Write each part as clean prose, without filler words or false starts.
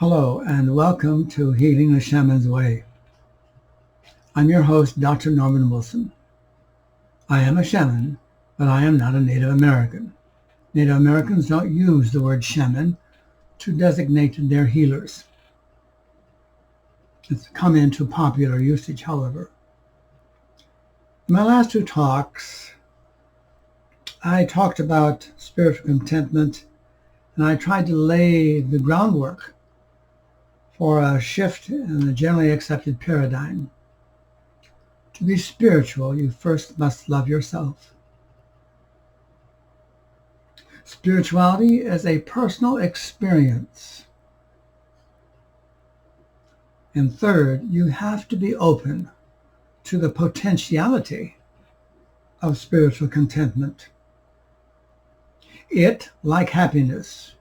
Hello and welcome to Healing the Shaman's Way. I'm your host, Dr. Norman Wilson. I am a shaman, but I am not a Native American. Native Americans don't use the word shaman to designate their healers. It's come into popular usage, however. In my last two talks, I talked about spiritual contentment, and I tried to lay the groundwork for a shift in the generally accepted paradigm. To be spiritual, you first must love yourself. Spirituality is a personal experience. And third, you have to be open to the potentiality of spiritual contentment. It, like happiness,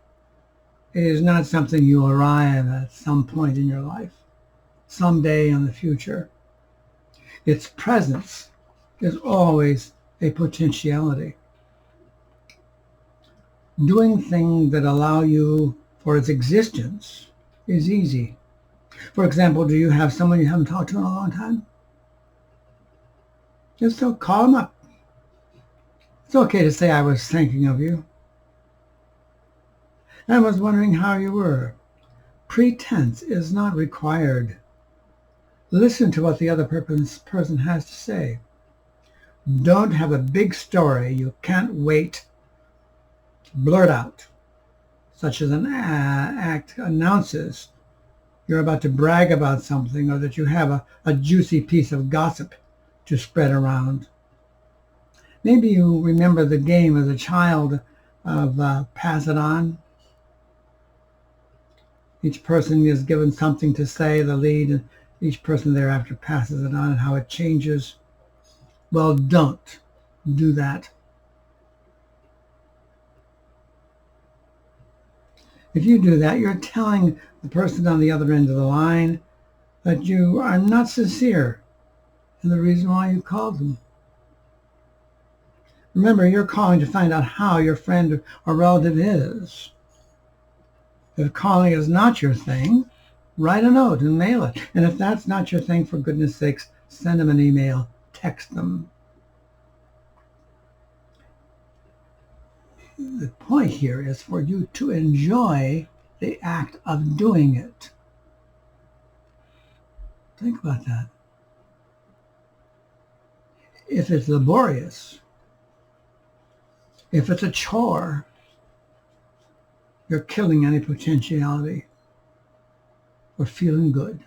is not something you arrive at some point in your life, someday in the future. Its presence is always a potentiality. Doing things that allow you for its existence is easy. For example, do you have someone you haven't talked to in a long time? Just call them up. It's okay to say, I was thinking of you. I was wondering how you were. Pretense is not required. Listen to what the other person has to say. Don't have a big story you can't wait to blurt out, such as an act announces you're about to brag about something or that you have a juicy piece of gossip to spread around. Maybe you remember the game as a child of Pass It On. Each person is given something to say, the lead, and each person thereafter passes it on and how it changes. Well, don't do that. If you do that, you're telling the person on the other end of the line that you are not sincere in the reason why you called them. Remember, you're calling to find out how your friend or relative is. If calling is not your thing, write a note and mail it. And if that's not your thing, for goodness sakes, send them an email, text them. The point here is for you to enjoy the act of doing it. Think about that. If it's laborious, if it's a chore, you're killing any potentiality for feeling good.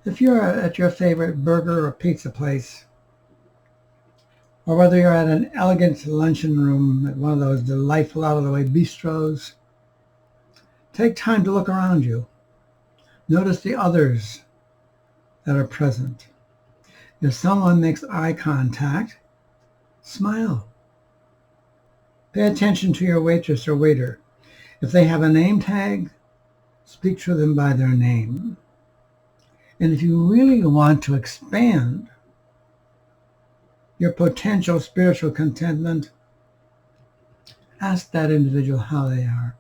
If you're at your favorite burger or pizza place, or whether you're at an elegant luncheon room at one of those delightful out-of-the-way bistros, take time to look around you. Notice the others that are present. If someone makes eye contact, smile. Pay attention to your waitress or waiter. If they have a name tag, speak to them by their name. And if you really want to expand your potential spiritual contentment, ask that individual how they are.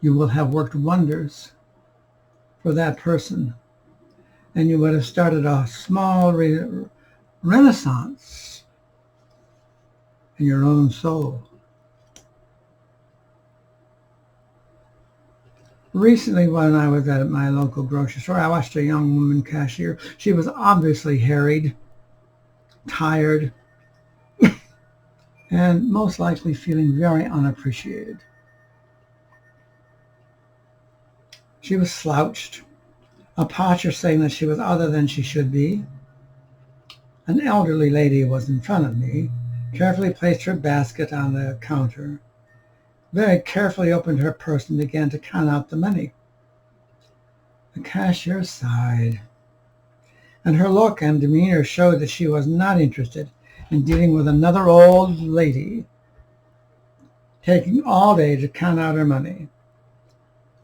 You will have worked wonders for that person, and you would have started a small renaissance in your own soul. Recently, when I was at my local grocery store, I watched a young woman cashier. She was obviously harried, tired, and most likely feeling very unappreciated. She was slouched, a posture saying that she was other than she should be. An elderly lady was in front of me, carefully placed her basket on the counter, very carefully opened her purse and began to count out the money. The cashier sighed, and her look and demeanor showed that she was not interested in dealing with another old lady taking all day to count out her money.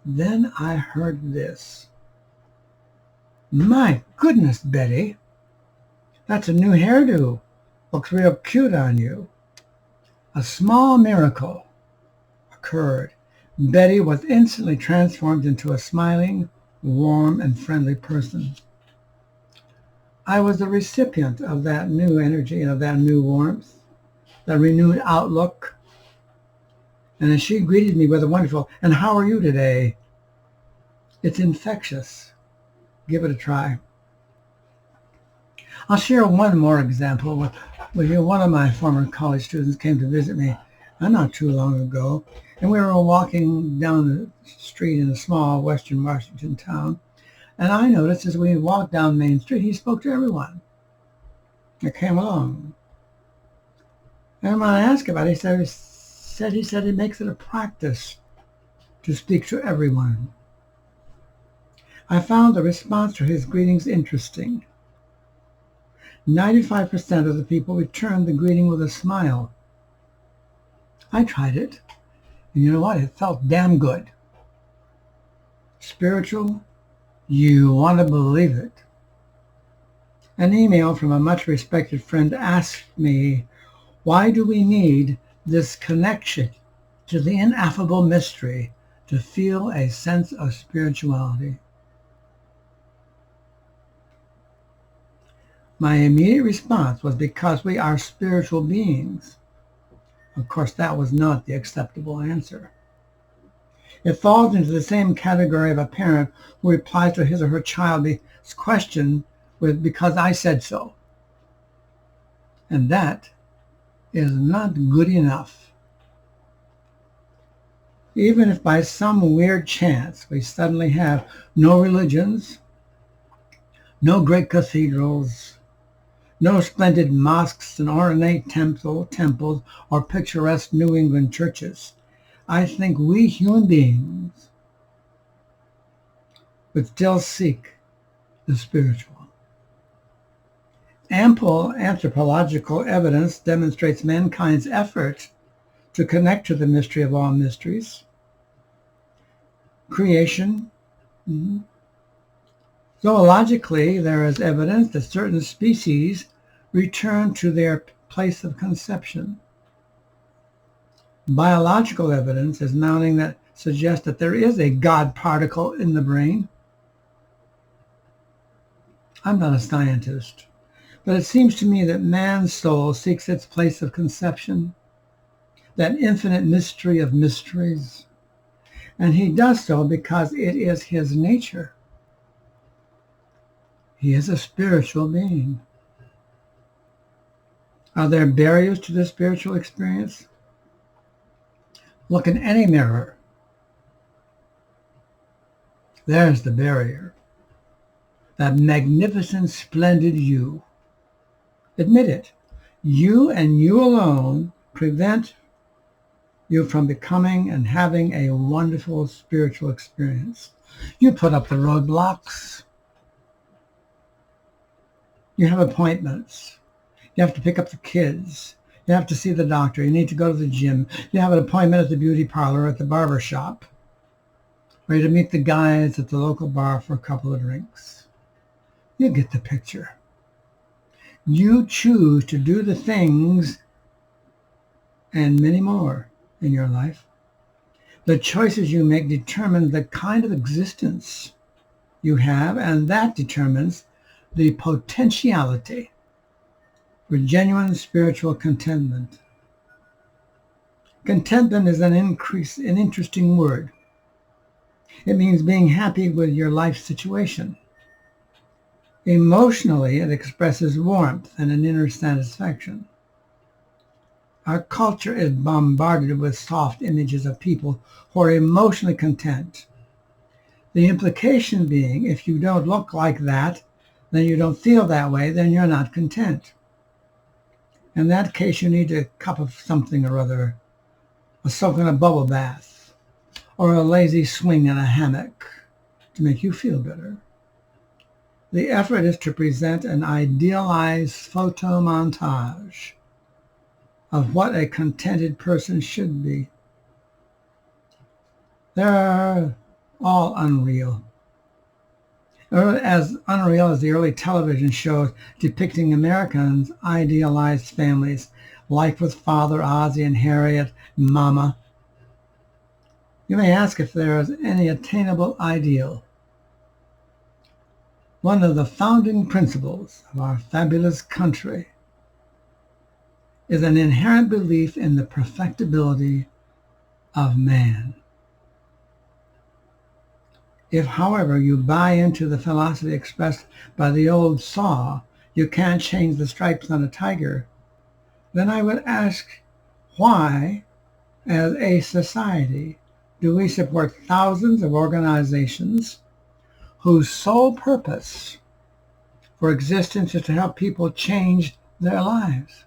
Then I heard this. My goodness, Betty, That's a new hairdo. Looks real cute on you. A small miracle occurred. Betty was instantly transformed into a smiling, warm, and friendly person. I was the recipient of that new energy, of that new warmth, that renewed outlook. And as she greeted me with a wonderful, "And how are you today?" It's infectious. Give it a try. I'll share one more example with you. One of my former college students came to visit me not too long ago, and we were walking down the street in a small western Washington town, and I noticed as we walked down Main Street, he spoke to everyone that came along. And when I asked about it, he said he makes it a practice to speak to everyone. I found the response to his greetings interesting. 95% of the people returned the greeting with a smile. I tried it, and you know what? It felt damn good. Spiritual, you want to believe it. An email from a much respected friend asked me, why do we need this connection to the ineffable mystery to feel a sense of spirituality? My immediate response was because we are spiritual beings. Of course, that was not the acceptable answer. It falls into the same category of a parent who replies to his or her child's question with, "because I said so." And that is not good enough. Even if by some weird chance we suddenly have no religions, no great cathedrals, no splendid mosques and ornate temples or picturesque New England churches, I think we human beings would still seek the spiritual. Ample anthropological evidence demonstrates mankind's effort to connect to the mystery of all mysteries. Creation. Zoologically, there is evidence that certain species return to their place of conception. Biological evidence is mounting that suggests that there is a God particle in the brain. I'm not a scientist, but it seems to me that man's soul seeks its place of conception, that infinite mystery of mysteries, and he does so because it is his nature. He is a spiritual being. Are there barriers to the spiritual experience? Look in any mirror. There's the barrier. That magnificent, splendid you. Admit it. You and you alone prevent you from becoming and having a wonderful spiritual experience. You put up the roadblocks. You have appointments. You have to pick up the kids. You have to see the doctor. You need to go to the gym. You have an appointment at the beauty parlor, at the barber shop, or to meet the guys at the local bar for a couple of drinks. You get the picture. You choose to do the things and many more in your life. The choices you make determine the kind of existence you have, and that determines the potentiality for genuine spiritual contentment. Contentment is an interesting word. It means being happy with your life situation. Emotionally, it expresses warmth and an inner satisfaction. Our culture is bombarded with soft images of people who are emotionally content. The implication being, if you don't look like that, then you don't feel that way, then you're not content. In that case, you need a cup of something or other, a soak in a bubble bath, or a lazy swing in a hammock to make you feel better. The effort is to present an idealized photo montage of what a contented person should be. They're all unreal. As unreal as the early television shows depicting Americans' idealized families, life with Father, Ozzie, and Harriet, Mama, you may ask if there is any attainable ideal. One of the founding principles of our fabulous country is an inherent belief in the perfectibility of man. If, however, you buy into the philosophy expressed by the old saw, you can't change the stripes on a tiger, then I would ask, why, as a society, do we support thousands of organizations whose sole purpose for existence is to help people change their lives,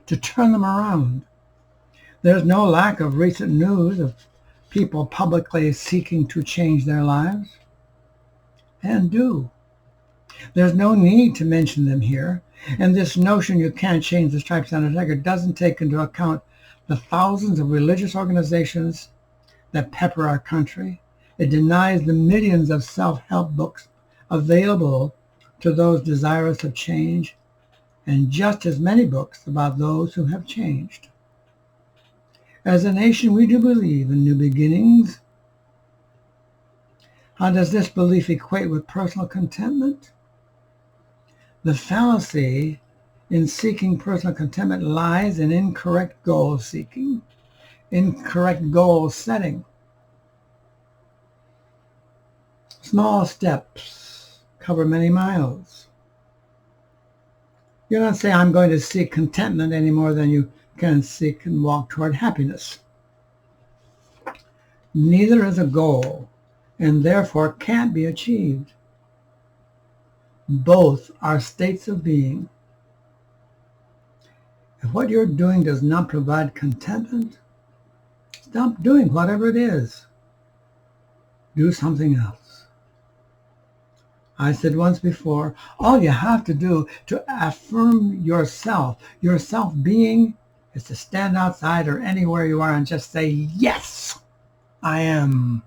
to turn them around? There's no lack of recent news of people publicly seeking to change their lives, and do. There's no need to mention them here, and this notion you can't change the stripes on a tiger doesn't take into account the thousands of religious organizations that pepper our country. It denies the millions of self-help books available to those desirous of change, and just as many books about those who have changed. As a nation, we do believe in new beginnings. How does this belief equate with personal contentment? The fallacy in seeking personal contentment lies in incorrect goal seeking, incorrect goal setting. Small steps cover many miles. You don't say, I'm going to seek contentment any more than you can seek and walk toward happiness. Neither is a goal, and therefore can't be achieved. Both are states of being. If what you're doing does not provide contentment, stop doing whatever it is. Do something else. I said once before, all you have to do to affirm yourself, your self-being, is to stand outside or anywhere you are and just say, yes, I am.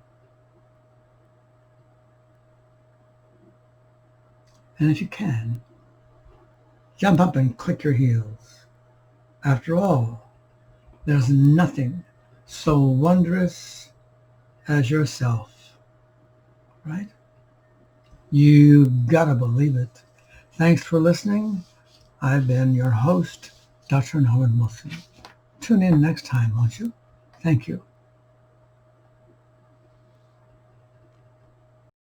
And if you can, jump up and click your heels. After all, there's nothing so wondrous as yourself, right? You gotta believe it. Thanks for listening. I've been your host, Dr. Norman Wilson. Tune in next time, won't you? Thank you.